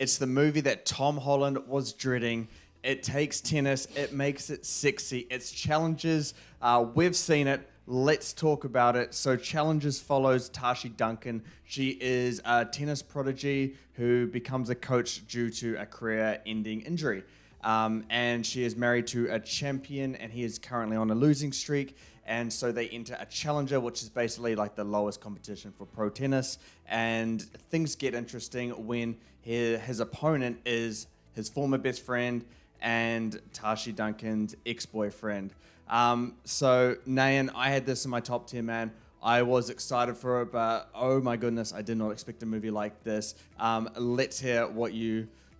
It's the movie that Tom Holland was dreading. It takes tennis, it makes it sexy. It's Challenges. We've seen it. Let's talk about it. So, Challenges follows Tashi Duncan. She is a tennis prodigy who becomes a coach due to a career ending injury. And she is married to a champion, and he is currently on a losing streak. And so they enter a challenger, which is basically like the lowest competition for pro tennis. And things get interesting when his opponent is his former best friend and Tashi Duncan's ex-boyfriend. So, Nayan, I had this in my top 10, man. I was excited for it, but oh my goodness, I did not expect a movie like this. Let's hear what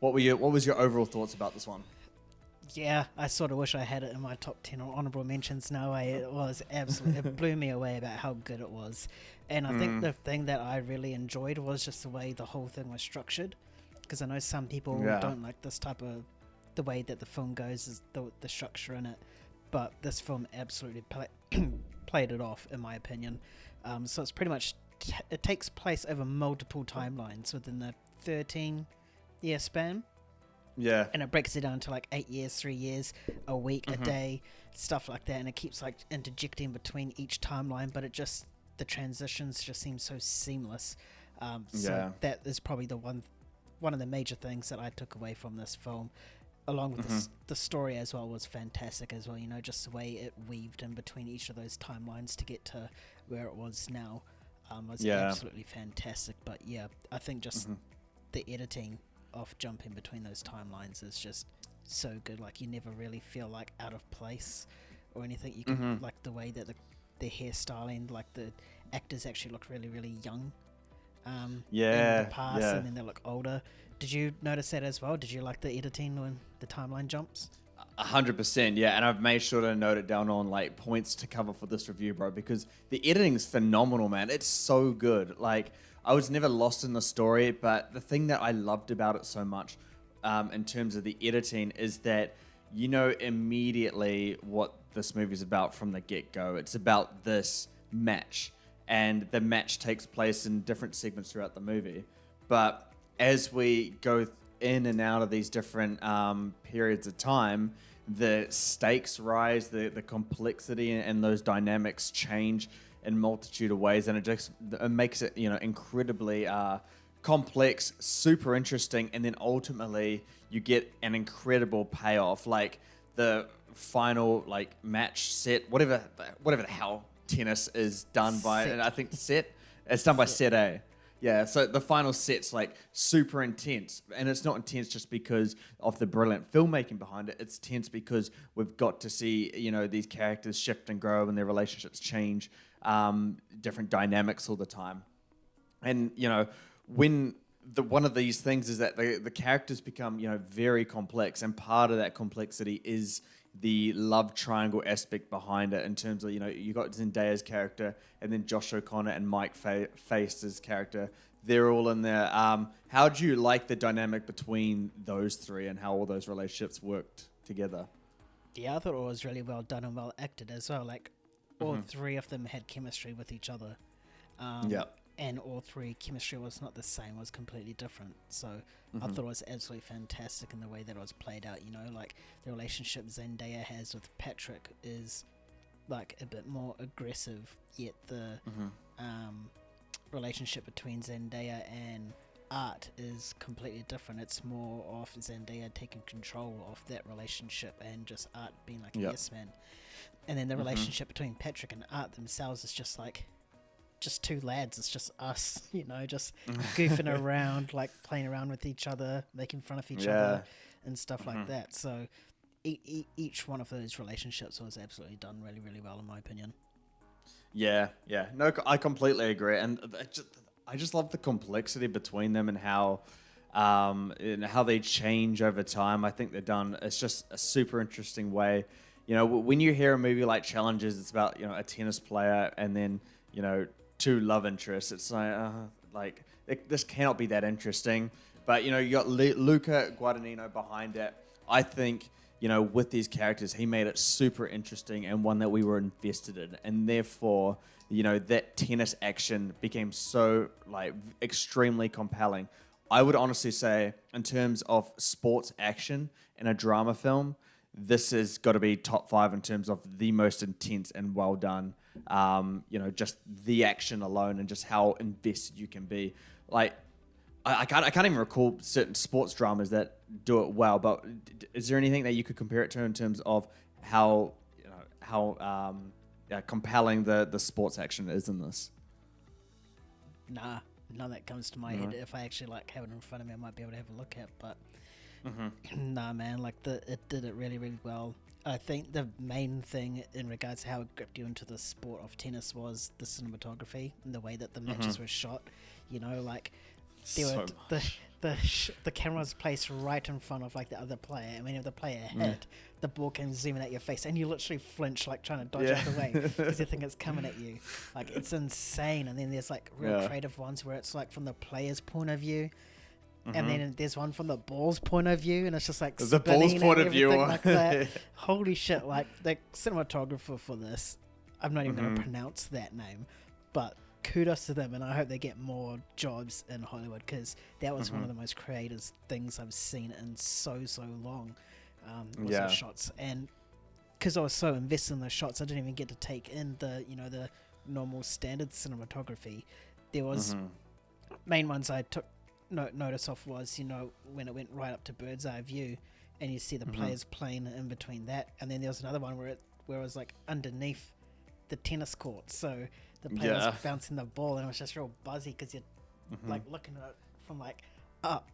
was your overall thoughts about this one? Yeah, I sort of wish I had it in my top 10 or honorable mentions. No way, it was absolutely, it blew me away about how good it was. And I think the thing that I really enjoyed was just the way the whole thing was structured. Because I know some people don't like this type of, the way that the film goes, is the structure in it. But this film absolutely played it off, in my opinion. So it's pretty much, it takes place over multiple timelines within the 13-year span. Yeah. And it breaks it down to like 8 years, 3 years, a week, a day, stuff like that. And it keeps like interjecting between each timeline, but the transitions just seem so seamless. So that is probably one of the major things that I took away from this film, along with the story as well, was fantastic as well. You know, just the way it weaved in between each of those timelines to get to where it was now was absolutely fantastic. But yeah, I think just the editing of jumping between those timelines is just so good. Like, you never really feel like out of place or anything. You can like the way that the hairstyling, like the actors actually look really, really young in the past, and then they look older. Did you notice that as well? Did you like the editing when the timeline jumps? 100%, yeah, and I've made sure to note it down on like points to cover for this review, bro, because the editing's phenomenal, man. It's so good. Like, I was never lost in the story, but the thing that I loved about it so much, in terms of the editing, is that you know immediately what this movie's about from the get-go. It's about this match, and the match takes place in different segments throughout the movie. But as we go in and out of these different periods of time, the stakes rise, the complexity and those dynamics change in multitude of ways, and it makes it, you know, incredibly complex, super interesting, and then ultimately you get an incredible payoff, like the final like match set, whatever the hell tennis is done by, and I think it's done by set A. Yeah, so the final set's like super intense, and it's not intense just because of the brilliant filmmaking behind it. It's tense because we've got to see, you know, these characters shift and grow and their relationships change, different dynamics all the time. And, you know, when one of these things is that the characters become, you know, very complex, and part of that complexity is the love triangle aspect behind it, in terms of, you know, you got Zendaya's character and then Josh O'Connor and Mike Faist's character. They're all in there. How do you like the dynamic between those three and how all those relationships worked together? Yeah, I thought it was really well done and well acted as well. Like, all three of them had chemistry with each other. And all three, chemistry was not the same, was completely different. So I thought it was absolutely fantastic in the way that it was played out. You know, like the relationship Zendaya has with Patrick is like a bit more aggressive, yet the relationship between Zendaya and Art is completely different. It's more of Zendaya taking control of that relationship and just Art being like a yes man. And then the relationship between Patrick and Art themselves is just like, just two lads. It's just us, you know, just goofing around, like playing around with each other, making fun of each other and stuff like that. So each one of those relationships was absolutely done really, really well, in my opinion. Yeah. No, I completely agree. And I just love the complexity between them and how they change over time. I think they're done. It's just a super interesting way. You know, when you hear a movie like Challenges, it's about, you know, a tennis player and then, you know, two love interests. It's like this cannot be that interesting. But, you know, you got Luca Guadagnino behind it. I think, you know, with these characters, he made it super interesting and one that we were invested in. And therefore, you know, that tennis action became so, like, extremely compelling. I would honestly say, in terms of sports action in a drama film, this has got to be top 5 in terms of the most intense and well done. Just the action alone and just how invested you can be. Like, I can't even recall certain sports dramas that do it well. But is there anything that you could compare it to in terms of how compelling the sports action is in this? Nah, none that comes to my head. If I actually have it in front of me, I might be able to have a look at. But nah, man, it did it really, really well. I think the main thing in regards to how it gripped you into the sport of tennis was the cinematography and the way that the matches were shot. The camera was placed right in front of the other player, and whenever the player hit, the ball came zooming at your face, and you literally flinch trying to dodge out the way because you think it's coming at you. It's insane. And then there's real creative ones where it's from the player's point of view. And then there's one from the ball's point of view, and it's just the ball's point of view like that. Holy shit! The cinematographer for this, I'm not even going to pronounce that name, but kudos to them, and I hope they get more jobs in Hollywood, because that was one of the most creative things I've seen in so long. Those shots, and because I was so invested in those shots, I didn't even get to take in the normal standard cinematography. There was main ones I took notice of was when it went right up to bird's eye view, and you see the players playing in between that, and then there was another one where it was underneath the tennis court, so the player was bouncing the ball, and it was just real buzzy because you're looking at it from up,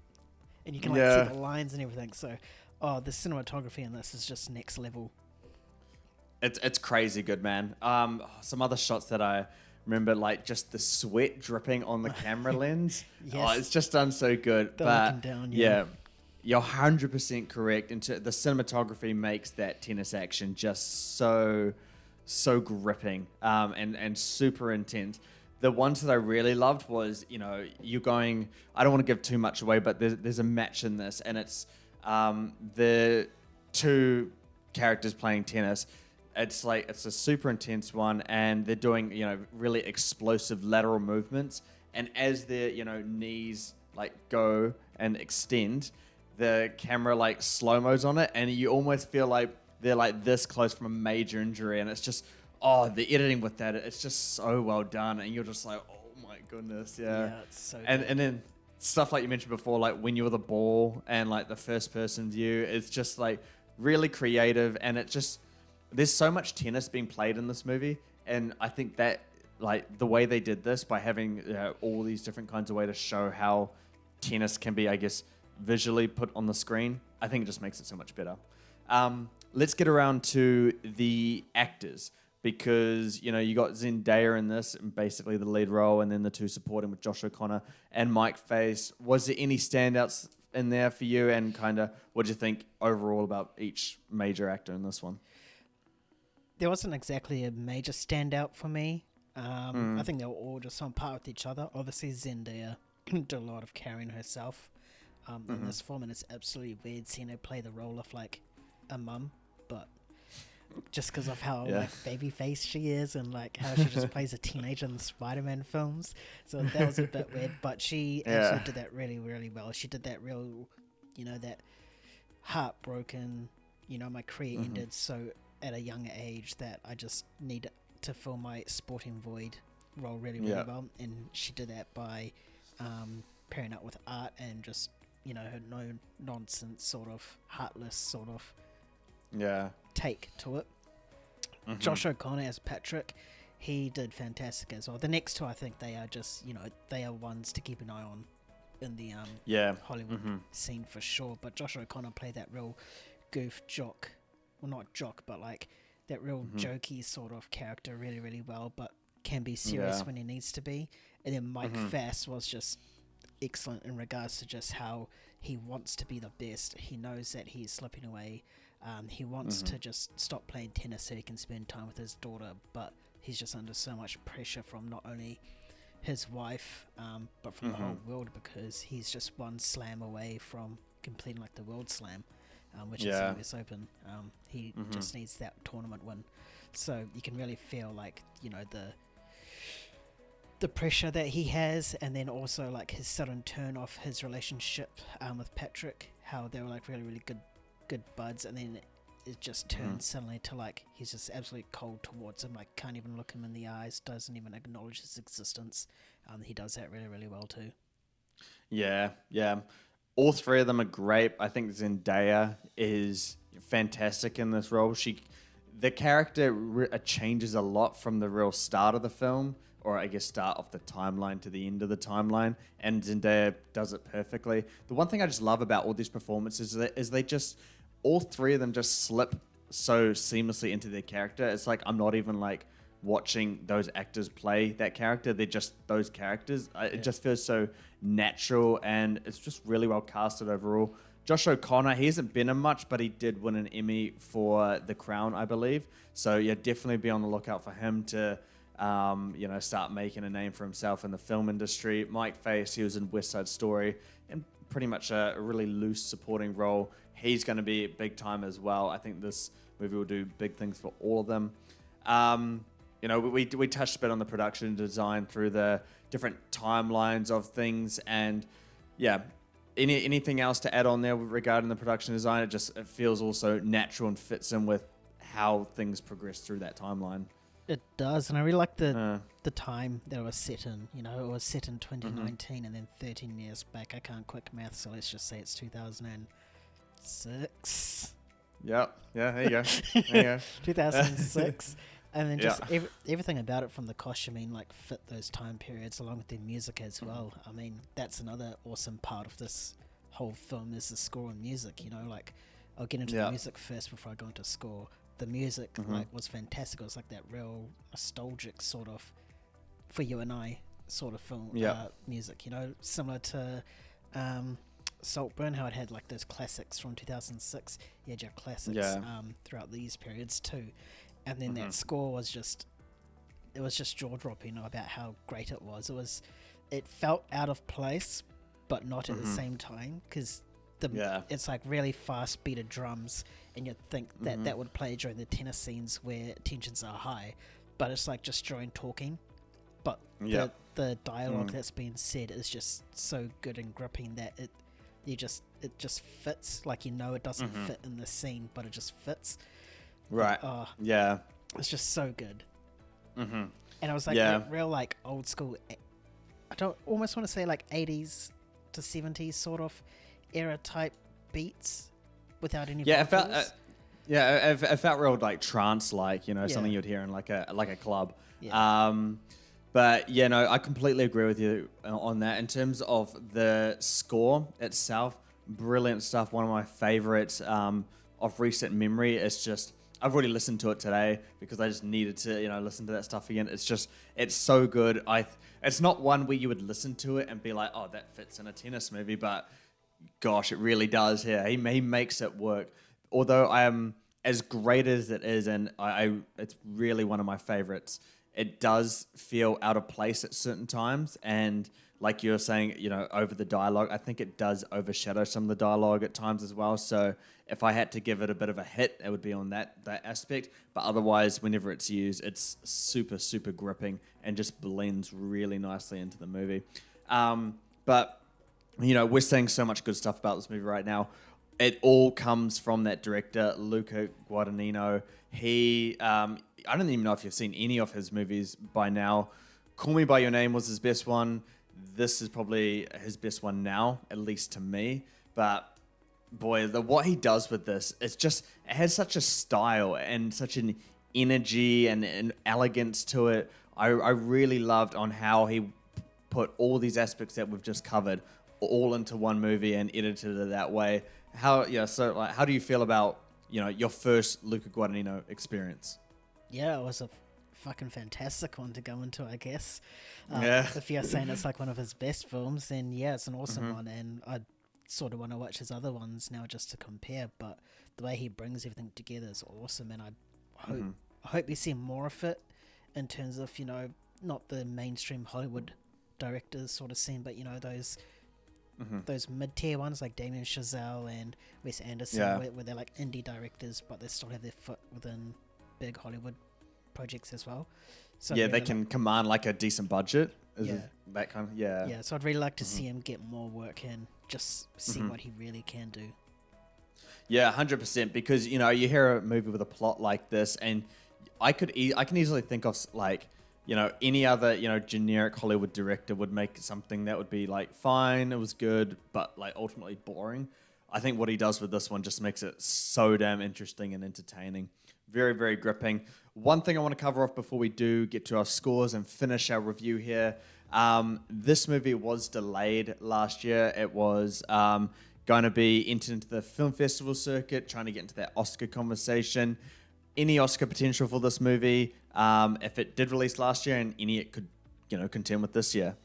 and you can see the lines and everything. So the cinematography in this is just next level. It's crazy good, man. Some other shots that I remember, just the sweat dripping on the camera lens. It's just done so good. Looking down, you're 100% correct. The cinematography makes that tennis action just so gripping and super intense. The ones that I really loved was, you're going, I don't want to give too much away, but there's a match in this, and it's the two characters playing tennis. It's a super intense one, and they're doing, really explosive lateral movements. And as their, knees go and extend, the camera slow-mos on it, and you almost feel like they're this close from a major injury. And it's just, the editing with that, it's just so well done. And you're just oh my goodness. Yeah, it's so good. And then stuff like you mentioned before, when you're the ball and the first person view, it's just really creative. And it just, there's so much tennis being played in this movie, and I think that the way they did this by having all these different kinds of way to show how tennis can be, I guess, visually put on the screen, I think it just makes it so much better. Let's get around to the actors, because you got Zendaya in this, basically the lead role, and then the two supporting with Josh O'Connor and Mike Faist. Was there any standouts in there for you, and what do you think overall about each major actor in this one? There wasn't exactly a major standout for me. I think they were all just on par with each other. Obviously, Zendaya did a lot of carrying herself in this film, and it's absolutely weird seeing her play the role of a mum, but just because of how baby face she is, and how she just plays a teenager in the Spider-Man films. So that was a bit weird, but she actually did that really, really well. She did that real, that heartbroken, my career ended so at a younger age that I just need to fill my sporting void role really, really well. And she did that by pairing up with art and just, her no-nonsense sort of heartless sort of take to it. Josh O'Connor as Patrick, he did fantastic as well. The next two, I think they are just, they are ones to keep an eye on in the Hollywood scene for sure. But Josh O'Connor played that real goof jock. Well, not jock, but that real jokey sort of character really, really well, but can be serious when he needs to be. And then Mike Faist was just excellent in regards to just how he wants to be the best. He knows that he's slipping away. He wants to just stop playing tennis so he can spend time with his daughter, but he's just under so much pressure from not only his wife, but from the whole world, because he's just one slam away from completing the World Slam. Which is the US Open. He just needs that tournament win. So you can really feel the pressure that he has, and then also like his sudden turn off his relationship with Patrick, how they were like really really good buds, and then it just turns suddenly to like he's just absolutely cold towards him, like can't even look him in the eyes, doesn't even acknowledge his existence. He does that really really well too. Yeah, yeah. All three of them are great. I think Zendaya is fantastic in this role. The character changes a lot from the real start of the film, or I guess start of the timeline to the end of the timeline, and Zendaya does it perfectly. The one thing I just love about all these performances is they just, all three of them just slip so seamlessly into their character. It's like I'm not even like watching those actors play that character. They're just those characters. It just feels so natural, and it's just really well casted overall. Josh O'Connor, he hasn't been in much, but he did win an Emmy for The Crown, I believe. So yeah, definitely be on the lookout for him to start making a name for himself in the film industry. Mike Faist, he was in West Side Story, and pretty much a really loose supporting role. He's going to be big time as well. I think this movie will do big things for all of them. We touched a bit on the production design through the different timelines of things, and yeah, anything else to add on there regarding the production design? It feels also natural and fits in with how things progress through that timeline. It does, and I really like the time that it was set in. You know, it was set in 2019, and then 13 years back. I can't quick math, so let's just say it's 2006. Yep. Yeah, there you go. There you go. 2006. And then just everything about it, from the costuming, like fit those time periods, along with the music as well. I mean, that's another awesome part of this whole film is the score and music. You know, like I'll get into the music first before I go into score. The music was fantastic. It was like that real nostalgic sort of for you and I sort of film music. You know, similar to Saltburn, how it had like those classics from 2006. You had your classics throughout these periods too. And then that score was just jaw-dropping about how great it was. It felt out of place, but not at the same time, because it's like really fast beated drums, and you'd think that would play during the tennis scenes where tensions are high, but it's like just during talking. But the dialogue that's being said is just so good and gripping that it just fits. Like, you know, it doesn't fit in the scene, but it just fits. Right. It's just so good. And I was like, real like old school. I don't almost want to say like 80s to 70s sort of era type beats without any. Yeah, it felt real like trance, like, you know, something you'd hear in like a club. Yeah. But yeah, no, I completely agree with you on that. In terms of the score itself, brilliant stuff. One of my favorites of recent memory. It's just, I've already listened to it today because I just needed to, listen to that stuff again. It's so good. It's not one where you would listen to it and be like, oh, that fits in a tennis movie, but gosh, it really does here. He makes it work. Although I am as great as it is, and it's really one of my favorites. It does feel out of place at certain times, and like you're saying, over the dialogue, I think it does overshadow some of the dialogue at times as well. So if I had to give it a bit of a hit, it would be on that aspect. But otherwise, whenever it's used, it's super, super gripping and just blends really nicely into the movie. But, we're saying so much good stuff about this movie right now. It all comes from that director, Luca Guadagnino. He, I don't even know if you've seen any of his movies by now. Call Me By Your Name was his best one. This is probably his best one now, at least to me. But boy, what he does with this, it has such a style and such an energy and an elegance to it. I really loved on how he put all these aspects that we've just covered all into one movie and edited it that way. How do you feel about, your first Luca Guadagnino experience? Yeah, it was a fucking fantastic one to go into, I guess. If you're saying it's like one of his best films, then yeah, it's an awesome one, and I sort of want to watch his other ones now just to compare. But the way he brings everything together is awesome, and I hope we see more of it in terms of, not the mainstream Hollywood directors sort of scene, but those mid-tier ones like Damien Chazelle and Wes Anderson, where they're like indie directors, but they still have their foot within big Hollywood projects as well. So Yeah, I'd they really can command like a decent budget. Yeah. That kind of, yeah. yeah, so I'd really like to see him get more work in, just see what he really can do. Yeah, 100%. Because you know, you hear a movie with a plot like this, and I can easily think of like, you know, any other, you know, generic Hollywood director would make something that would be like fine, it was good, but like ultimately boring. I think what he does with this one just makes it so damn interesting and entertaining. Very, very gripping. One thing I want to cover off before we do get to our scores and finish our review here. This movie was delayed last year. It was going to be entered into the film festival circuit, trying to get into that Oscar conversation. Any Oscar potential for this movie? If it did release last year, and any it could, you know, contend with this year.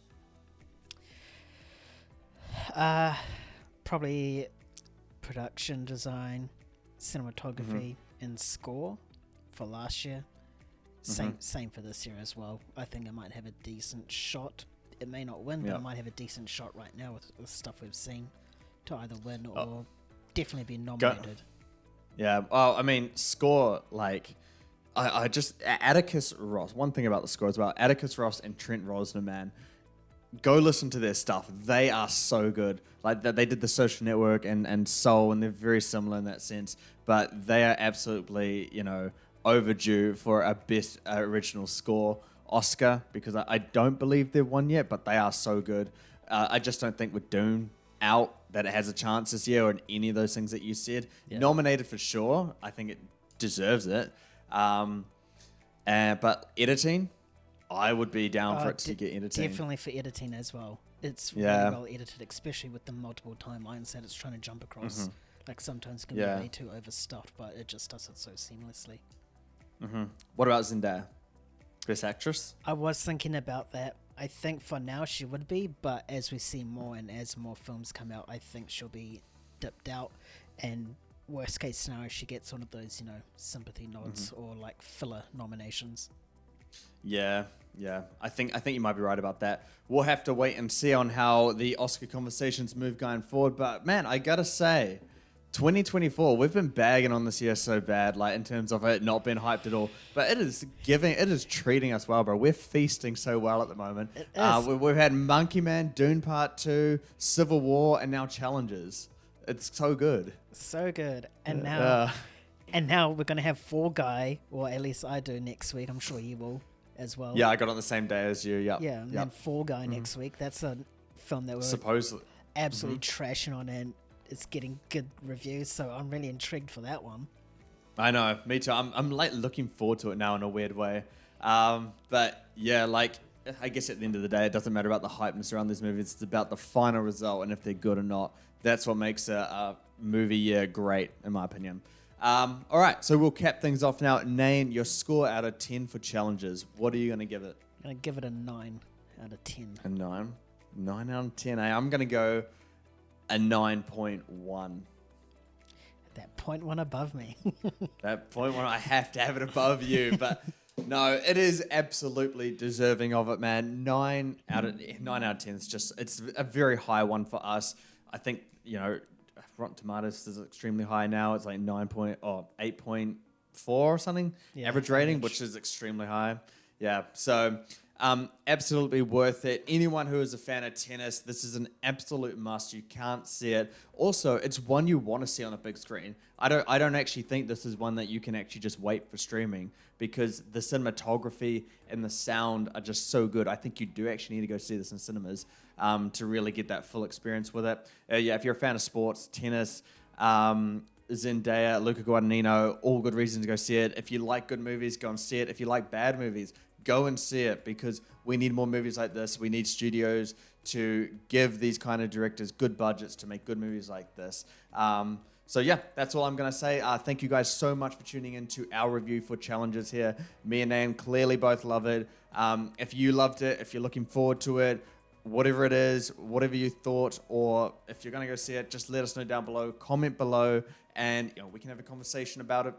Probably production design, cinematography, and score for last year. Same for this year as well. I think it might have a decent shot. It may not win, but it might have a decent shot right now with the stuff we've seen to either win or definitely be nominated. Yeah, well, I mean, score, like, I just, Atticus Ross, one thing about the score as well, Atticus Ross and Trent Reznor, man, go listen to their stuff. They are so good. Like, they did The Social Network and Soul, and they're very similar in that sense, but they are absolutely, you know, overdue for a Best Original Score Oscar, because I don't believe they've won yet, but they are so good. I just don't think with Dune out that it has a chance this year, or any of those things that you said. Yeah. Nominated for sure. I think it deserves it. But editing, I would be down for it to get editing. Definitely for editing as well. It's really well edited, especially with the multiple timelines that it's trying to jump across. Like sometimes it can be way too overstuffed, but it just does it so seamlessly. What about Zendaya? Best Actress? I was thinking about that. I think for now she would be, but as we see more and as more films come out, I think she'll be dipped out, and worst case scenario, she gets one of those, you know, sympathy nods or like filler nominations. Yeah. I think you might be right about that. We'll have to wait and see on how the Oscar conversations move going forward. But man, I gotta say, 2024, we've been bagging on this year so bad, like in terms of it not being hyped at all. But it is treating us well, bro. We're feasting so well at the moment. It is. We've had Monkey Man, Dune Part 2, Civil War, and now Challenges. It's so good. So good. And now we're gonna have Fall Guy, or at least I do next week. I'm sure you will as well. Yeah, I got on the same day as you. Yep. Yeah, and then Fall Guy next week. That's a film that we're supposedly absolutely trashing on, and it's getting good reviews. So I'm really intrigued for that one. I know, me too. I'm like looking forward to it now in a weird way. But yeah, like I guess at the end of the day, it doesn't matter about the hypeness around these movies. It's about the final result and if they're good or not. That's what makes a movie year great, in my opinion. All right, so we'll cap things off now. Nain, your score out of 10 for Challenges. What are you going to give it? I'm going to give it a 9 out of 10. A 9? 9 out of 10, eh? I'm going to go a 9.1. That 0.1 above me. That 0.1, I have to have it above you, but no, it is absolutely deserving of it, man. 9 out of 10 is just, it's a very high one for us. I think, you know, Rotten Tomatoes is extremely high now. It's like 8.4 or something, average rating, which is extremely high. Yeah, so absolutely worth it. Anyone who is a fan of tennis, this is an absolute must. You can't see it. Also, it's one you want to see on a big screen. I don't actually think this is one that you can actually just wait for streaming, because the cinematography and the sound are just so good. I think you do actually need to go see this in cinemas to really get that full experience with it. Yeah, if you're a fan of sports, tennis, Zendaya, Luca Guadagnino, all good reasons to go see it. If you like good movies, go and see it. If you like bad movies, go and see it, because we need more movies like this. We need studios to give these kind of directors good budgets to make good movies like this. So yeah, that's all I'm going to say. Thank you guys so much for tuning in to our review for Challenges here. Me and Nan clearly both love it. If you loved it, if you're looking forward to it, whatever it is, whatever you thought, or if you're going to go see it, just let us know down below. Comment below, and we can have a conversation about it.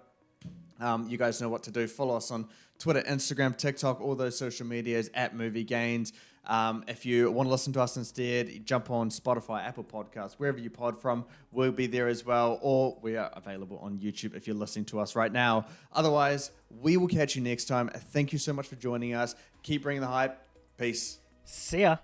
You guys know what to do. Follow us on Twitter, Instagram, TikTok, all those social medias at Movie Gains. If you want to listen to us instead, jump on Spotify, Apple Podcasts, wherever you pod from. We'll be there as well, or we are available on YouTube if you're listening to us right now. Otherwise, we will catch you next time. Thank you so much for joining us. Keep bringing the hype. Peace. See ya.